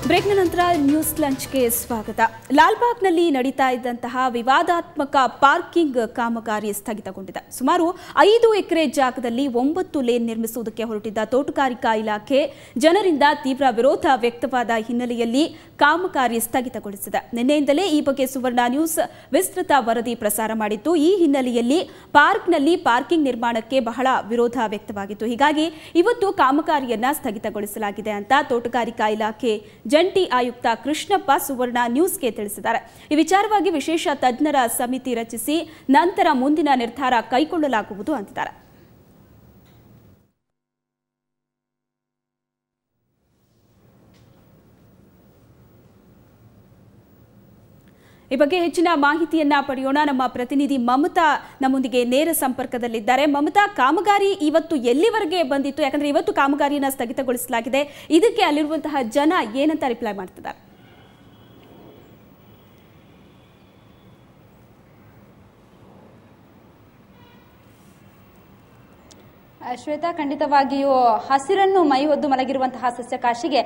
ಬ್ರೇಕ್ನ ನಂತರ ನ್ಯೂಸ್ ಲಂಚ್ಗೆ ಸ್ವಾಗತ. ಲಾಲ್ಬಾಗ್ನಲ್ಲಿ ನಡೀತಾ ಇದ್ದಂತಹ ವಿವಾದಾತ್ಮಕ ಪಾರ್ಕಿಂಗ್ ಕಾಮಗಾರಿ ಸ್ಥಗಿತಗೊಂಡಿದೆ. ಸುಮಾರು 5 ಎಕರೆ ಜಾಗದಲ್ಲಿ 9 ಲೇನ್ ನಿರ್ಮಿಸುವುದಕ್ಕೆ ಹೊರಟಿದ್ದ ತೋಟಗಾರಿಕಾ ಇಲಾಖೆ ಜನರಿಂದ ತೀವ್ರ ವಿರೋಧ ವ್ಯಕ್ತವಾದ ಹಿನ್ನೆಲೆಯಲ್ಲಿ ಕಾಮಗಾರಿ ಸ್ಥಗಿತಗೊಳಿಸಿದೆ. ನಿನ್ನೆಯಿಂದಲೇ ಈ ಬಗ್ಗೆ ಸುವರ್ಣ ನ್ಯೂಸ್ ವಿಸ್ತೃತ ವರದಿ ಪ್ರಸಾರ ಮಾಡಿತ್ತು. ಈ ಹಿನ್ನೆಲೆಯಲ್ಲಿ ಪಾರ್ಕ್ನಲ್ಲಿ ಪಾರ್ಕಿಂಗ್ ನಿರ್ಮಾಣಕ್ಕೆ ಬಹಳ ವಿರೋಧ ವ್ಯಕ್ತವಾಗಿತ್ತು. ಹೀಗಾಗಿ ಇವತ್ತು ಕಾಮಗಾರಿಯನ್ನ ಸ್ಥಗಿತಗೊಳಿಸಲಾಗಿದೆ ಅಂತ ತೋಟಗಾರಿಕಾ ಇಲಾಖೆ ಜಂಟಿ ಆಯುಕ್ತ ಕೃಷ್ಣಪ್ಪ ಸುವರ್ಣ ನ್ಯೂಸ್ಗೆ ತಿಳಿಸಿದ್ದಾರೆ. ಈ ವಿಚಾರವಾಗಿ ವಿಶೇಷ ತಜ್ಞರ ಸಮಿತಿ ರಚಿಸಿ ನಂತರ ಮುಂದಿನ ನಿರ್ಧಾರ ಕೈಗೊಳ್ಳಲಾಗುವುದು ಅಂತಿದ್ದಾರೆ. ಈ ಬಗ್ಗೆ ಹೆಚ್ಚಿನ ಮಾಹಿತಿಯನ್ನ ಪಡೆಯೋಣ. ನಮ್ಮ ಪ್ರತಿನಿಧಿ ಮಮತಾ ನಮ್ಮೊಂದಿಗೆ ನೇರ ಸಂಪರ್ಕದಲ್ಲಿದ್ದಾರೆ. ಮಮತಾ, ಕಾಮಗಾರಿ ಇವತ್ತು ಎಲ್ಲಿವರೆಗೆ ಬಂದಿತ್ತು? ಯಾಕಂದ್ರೆ ಇವತ್ತು ಕಾಮಗಾರಿಯನ್ನ ಸ್ಥಗಿತಗೊಳಿಸಲಾಗಿದೆ. ಇದಕ್ಕೆ ಅಲ್ಲಿರುವಂತಹ ಜನ ಏನಂತ ರಿಪ್ಲೈ ಮಾಡ್ತಿದ್ದಾರೆ? ಶ್ವೇತಾ, ಖಂಡಿತವಾಗಿಯೂ ಹಸಿರನ್ನು ಮೈಹೊದ್ದು ಮಲಗಿರುವಂತಹ ಸಸ್ಯಕಾಶಿಗೆ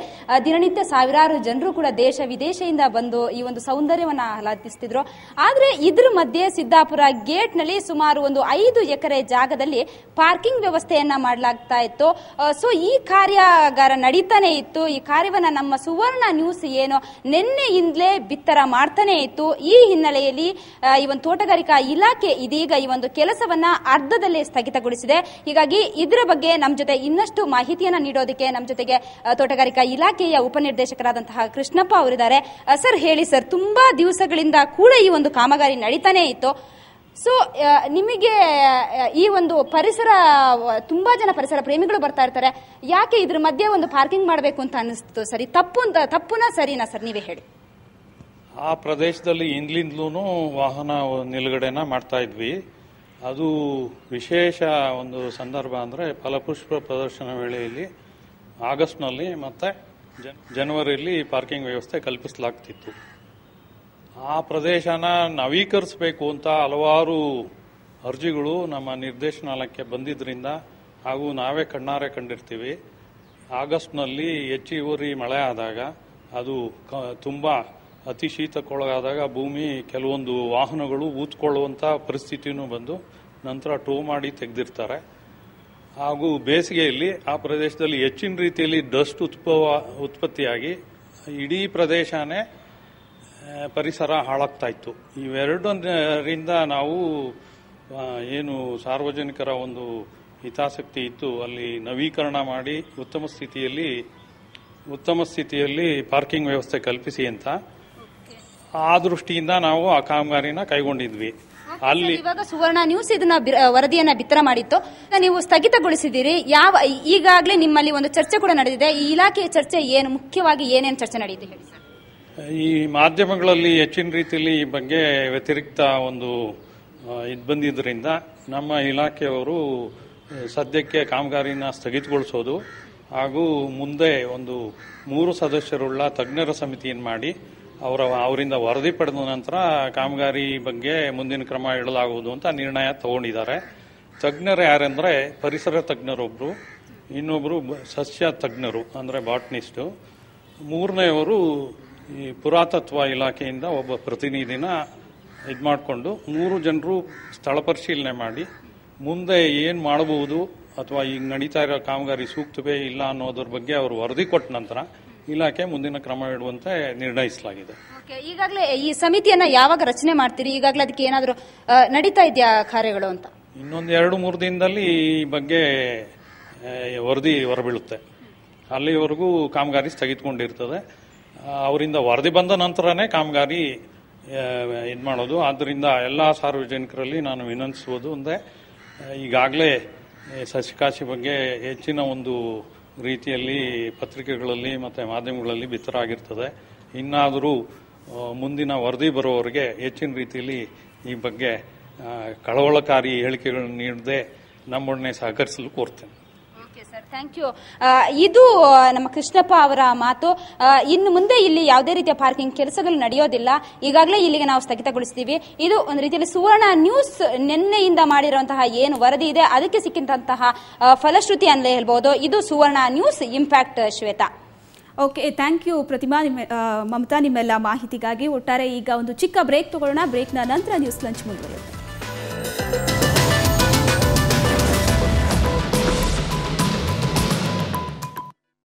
ದಿನನಿತ್ಯ ಸಾವಿರಾರು ಜನರು ಕೂಡ ದೇಶ ವಿದೇಶದಿಂದ ಬಂದು ಈ ಒಂದು ಸೌಂದರ್ಯವನ್ನ ಆಹ್ಲಾದಿಸ್ತಿದ್ರು. ಆದ್ರೆ ಇದ್ರ ಮಧ್ಯೆ ಸಿದ್ದಾಪುರ ಗೇಟ್ ನಲ್ಲಿ ಸುಮಾರು ಒಂದು 5 ಎಕರೆ ಜಾಗದಲ್ಲಿ ಪಾರ್ಕಿಂಗ್ ವ್ಯವಸ್ಥೆಯನ್ನ ಮಾಡಲಾಗ್ತಾ ಇತ್ತು. ಸೊ ಈ ಕಾರ್ಯಾಗಾರ ನಡೀತಾನೆ ಇತ್ತು. ಈ ಕಾರ್ಯವನ್ನ ನಮ್ಮ ಸುವರ್ಣ ನ್ಯೂಸ್ ಏನು ನಿನ್ನೆಯಿಂದಲೇ ಬಿತ್ತರ ಮಾಡ್ತಾನೆ ಇತ್ತು. ಈ ಹಿನ್ನೆಲೆಯಲ್ಲಿ ಈ ಒಂದು ತೋಟಗಾರಿಕಾ ಇಲಾಖೆ ಇದೀಗ ಈ ಒಂದು ಕೆಲಸವನ್ನ ಅರ್ಧದಲ್ಲೇ ಸ್ಥಗಿತಗೊಳಿಸಿದೆ. ಹೀಗಾಗಿ ಇದರ ಬಗ್ಗೆ ನಮ್ಮ ಜೊತೆ ಇನ್ನಷ್ಟು ಮಾಹಿತಿಯನ್ನ ನೀಡೋದಕ್ಕೆ ನಮ್ಮ ಜೊತೆಗೆ ತೋಟಗಾರಿಕಾ ಇಲಾಖೆಯ ಉಪನಿರ್ದೇಶಕರಾದಂತಹ ಕೃಷ್ಣಪ್ಪ ಅವರಿದ್ದಾರೆ. ಸರ್, ಹೇಳಿ ಸರ್, ತುಂಬಾ ದಿವಸಗಳಿಂದ ಕೂಡ ಈ ಒಂದು ಕಾಮಗಾರಿ ನಡೀತಾನೆ ಇತ್ತು. ಸೊ ನಿಮಗೆ ಈ ಒಂದು ಪರಿಸರ, ತುಂಬಾ ಜನ ಪರಿಸರ ಪ್ರೇಮಿಗಳು ಬರ್ತಾ ಇರ್ತಾರೆ, ಯಾಕೆ ಇದ್ರ ಮಧ್ಯೆ ಒಂದು ಪಾರ್ಕಿಂಗ್ ಮಾಡಬೇಕು ಅಂತ ಅನಿಸ್ತು? ಸರಿ, ತಪ್ಪುನಾ ಸರಿನಾ ಸರ್, ನೀವೇ ಹೇಳಿ. ಆ ಪ್ರದೇಶದಲ್ಲಿ ಇಂದ್ಲಿಂದಲೂ ವಾಹನ ನಿಲುಗಡೆನ ಮಾಡ್ತಾ ಇದ್ವಿ. ಅದು ವಿಶೇಷ ಒಂದು ಸಂದರ್ಭ ಅಂದರೆ ಫಲಪುಷ್ಪ ಪ್ರದರ್ಶನ ವೇಳೆಯಲ್ಲಿ ಆಗಸ್ಟ್ನಲ್ಲಿ ಮತ್ತು ಜನವರಿಯಲ್ಲಿ ಪಾರ್ಕಿಂಗ್ ವ್ಯವಸ್ಥೆ ಕಲ್ಪಿಸಲಾಗ್ತಿತ್ತು. ಆ ಪ್ರದೇಶನ ನವೀಕರಿಸಬೇಕು ಅಂತ ಹಲವಾರು ಅರ್ಜಿಗಳು ನಮ್ಮ ನಿರ್ದೇಶನಾಲಯಕ್ಕೆ ಬಂದಿದ್ದರಿಂದ ಹಾಗೂ ನಾವೇ ಕಣ್ಣಾರೆ ಕಂಡಿರ್ತೀವಿ. ಆಗಸ್ಟ್ನಲ್ಲಿ ಹೆಚ್ಚುವರಿ ಮಳೆ ಆದಾಗ ಅದು ತುಂಬ ಅತಿ ಶೀತಕ್ಕೊಳಗಾದಾಗ ಭೂಮಿ ಕೆಲವೊಂದು ವಾಹನಗಳು ಊದ್ಕೊಳ್ಳುವಂಥ ಪರಿಸ್ಥಿತಿನೂ ಬಂದು ನಂತರ ಟೋ ಮಾಡಿ ತೆಗೆದಿರ್ತಾರೆ. ಹಾಗೂ ಬೇಸಿಗೆಯಲ್ಲಿ ಆ ಪ್ರದೇಶದಲ್ಲಿ ಹೆಚ್ಚಿನ ರೀತಿಯಲ್ಲಿ ಡಸ್ಟ್ ಉತ್ಪತ್ತಿಯಾಗಿ ಇಡೀ ಪ್ರದೇಶನೇ ಪರಿಸರ ಹಾಳಾಗ್ತಾ ಇತ್ತು. ಇವೆರಡರಿಂದ ನಾವು ಏನು ಸಾರ್ವಜನಿಕರ ಒಂದು ಹಿತಾಸಕ್ತಿ ಇತ್ತು, ಅಲ್ಲಿ ನವೀಕರಣ ಮಾಡಿ ಉತ್ತಮ ಸ್ಥಿತಿಯಲ್ಲಿ ಪಾರ್ಕಿಂಗ್ ವ್ಯವಸ್ಥೆ ಕಲ್ಪಿಸಿ ಅಂತ ಆ ದೃಷ್ಟಿಯಿಂದ ನಾವು ಆ ಕಾಮಗಾರಿನ ಕೈಗೊಂಡಿದ್ವಿ. ಅಲ್ಲಿ ಇವಾಗ ಸುವರ್ಣ ನ್ಯೂಸ್ ಇದನ್ನ ವರದಿಯನ್ನ ಬಿತ್ತರ ಮಾಡಿತ್ತು, ನೀವು ಸ್ಥಗಿತಗೊಳಿಸಿದಿರಿ. ಈಗಾಗಲೇ ನಿಮ್ಮಲ್ಲಿ ಒಂದು ಚರ್ಚೆ ಕೂಡ ನಡೆದಿದೆ. ಈ ಇಲಾಖೆಯ ಚರ್ಚೆ ಏನು, ಮುಖ್ಯವಾಗಿ ಏನೇನು ಚರ್ಚೆ ನಡೆಯುತ್ತೆ ಹೇಳಿ ಸರ್? ಈ ಮಾಧ್ಯಮಗಳಲ್ಲಿ ಹೆಚ್ಚಿನ ರೀತಿಯಲ್ಲಿ ಈ ಬಗ್ಗೆ ವ್ಯತಿರಿಕ್ತ ಒಂದು ಇದು ಬಂದಿದ್ದರಿಂದ ನಮ್ಮ ಇಲಾಖೆಯವರು ಸದ್ಯಕ್ಕೆ ಕಾಮಗಾರಿನ ಸ್ಥಗಿತಗೊಳಿಸೋದು ಹಾಗೂ ಮುಂದೆ ಒಂದು 3 ಸದಸ್ಯರುಳ್ಳ ತಜ್ಞರ ಸಮಿತಿಯನ್ನು ಮಾಡಿ ಅವರಿಂದ ವರದಿ ಪಡೆದ ನಂತರ ಕಾಮಗಾರಿ ಬಗ್ಗೆ ಮುಂದಿನ ಕ್ರಮ ಹೇಳಲಾಗುವುದು ಅಂತ ನಿರ್ಣಯ ತಗೊಂಡಿದ್ದಾರೆ. ತಜ್ಞರು ಯಾರೆಂದ್ರೆ ಪರಿಸರ ತಜ್ಞರೊಬ್ರು, ಇನ್ನೊಬ್ರು ಸಸ್ಯ ತಜ್ಞರು ಅಂದ್ರೆ ಬಾಟ್ನಿಸ್ಟು, ಮೂರನೆಯವರು ಈ ಪುರಾತತ್ವ ಇಲಾಖೆಯಿಂದ ಒಬ್ಬ ಪ್ರತಿನಿಧಿನ ಇದು ಮಾಡಿಕೊಂಡು 3 ಜನರು ಸ್ಥಳ ಪರಿಶೀಲನೆ ಮಾಡಿ ಮುಂದೆ ಏನು ಮಾಡಬಹುದು ಅಥವಾ ಈಗ ನಡೀತಾ ಇರೋ ಕಾಮಗಾರಿ ಸೂಕ್ತವೇ ಇಲ್ಲ ಅನ್ನೋದ್ರ ಬಗ್ಗೆ ಅವರು ವರದಿ ಕೊಟ್ಟ ನಂತರ ಇಲಾಖೆ ಮುಂದಿನ ಕ್ರಮ ಇಡುವಂತೆ ನಿರ್ಣಯಿಸಲಾಗಿದೆ. ಈಗಾಗಲೇ ಈ ಸಮಿತಿಯನ್ನ ಯಾವಾಗ ರಚನೆ ಮಾಡ್ತೀರಿ? ಈಗಾಗಲೇ ಅದಕ್ಕೆ ಏನಾದರೂ ನಡೀತಾ ಇದೆಯಾ ಕಾರ್ಯಗಳು ಅಂತ? ಇನ್ನೊಂದು 2-3 ದಿನದಲ್ಲಿ ಈ ಬಗ್ಗೆ ವರದಿ ಹೊರಬೀಳುತ್ತೆ. ಅಲ್ಲಿವರೆಗೂ ಕಾಮಗಾರಿ ಸ್ಥಗಿತಗೊಂಡಿರ್ತದೆ. ಅವರಿಂದ ವರದಿ ಬಂದ ನಂತರನೇ ಕಾಮಗಾರಿ ಇದು ಮಾಡೋದು. ಆದ್ದರಿಂದ ಎಲ್ಲ ಸಾರ್ವಜನಿಕರಲ್ಲಿ ನಾನು ವಿನಂತಿಸುವುದು ಒಂದೇ, ಈಗಾಗಲೇ ಸಸ್ಯಕಾಶಿ ಬಗ್ಗೆ ಹೆಚ್ಚಿನ ಒಂದು ರೀತಿಯಲ್ಲಿ ಪತ್ರಿಕೆಗಳಲ್ಲಿ ಮತ್ತು ಮಾಧ್ಯಮಗಳಲ್ಲಿ ಬಿತ್ತರ ಆಗಿರ್ತದೆ. ಇನ್ನಾದರೂ ಮುಂದಿನ ವರದಿ ಬರುವವರೆಗೆ ಹೆಚ್ಚಿನ ರೀತಿಯಲ್ಲಿ ಈ ಬಗ್ಗೆ ಕಳವಳಕಾರಿ ಹೇಳಿಕೆಗಳನ್ನು ನೀಡದೆ ನಮ್ಮೊಡನೆ ಸಹಕರಿಸಲು ಕೋರ್ತೇನೆ. Sir, thank you. ಇದು ನಮ್ಮ ಕೃಷ್ಣಪ್ಪ ಅವರ ಮಾತು. ಇನ್ನು ಮುಂದೆ ಇಲ್ಲಿ ಯಾವುದೇ ರೀತಿಯ ಪಾರ್ಕಿಂಗ್ ಕೆಲಸಗಳು ನಡೆಯೋದಿಲ್ಲ. ಈಗಾಗಲೇ ಇಲ್ಲಿಗೆ ನಾವು ಸ್ಥಗಿತಗೊಳಿಸ್ತೀವಿ. ಇದು ಒಂದು ರೀತಿಯಲ್ಲಿ ಸುವರ್ಣ ನ್ಯೂಸ್ ನಿನ್ನೆಯಿಂದ ಮಾಡಿರುವಂತಹ ಏನು ವರದಿ ಇದೆ ಅದಕ್ಕೆ ಸಿಕ್ಕಿದಂತಹ ಫಲಶ್ರುತಿ ಅಂತ ಹೇಳ್ಬಹುದು. ಇದು Suvarna news impact. Shweta. Okay, thank you Pratima, Mamata, ನಿಮ್ಮೆಲ್ಲ ಮಾಹಿತಿಗಾಗಿ. ಒಟ್ಟಾರೆ ಈಗ ಒಂದು ಚಿಕ್ಕ ಬ್ರೇಕ್ ತಗೊಳ್ಳೋಣ. ಬ್ರೇಕ್ನ ನಂತರ ನ್ಯೂಸ್ ಲಂಚ್ ಮುಂದುವರಿಯುತ್ತೆ.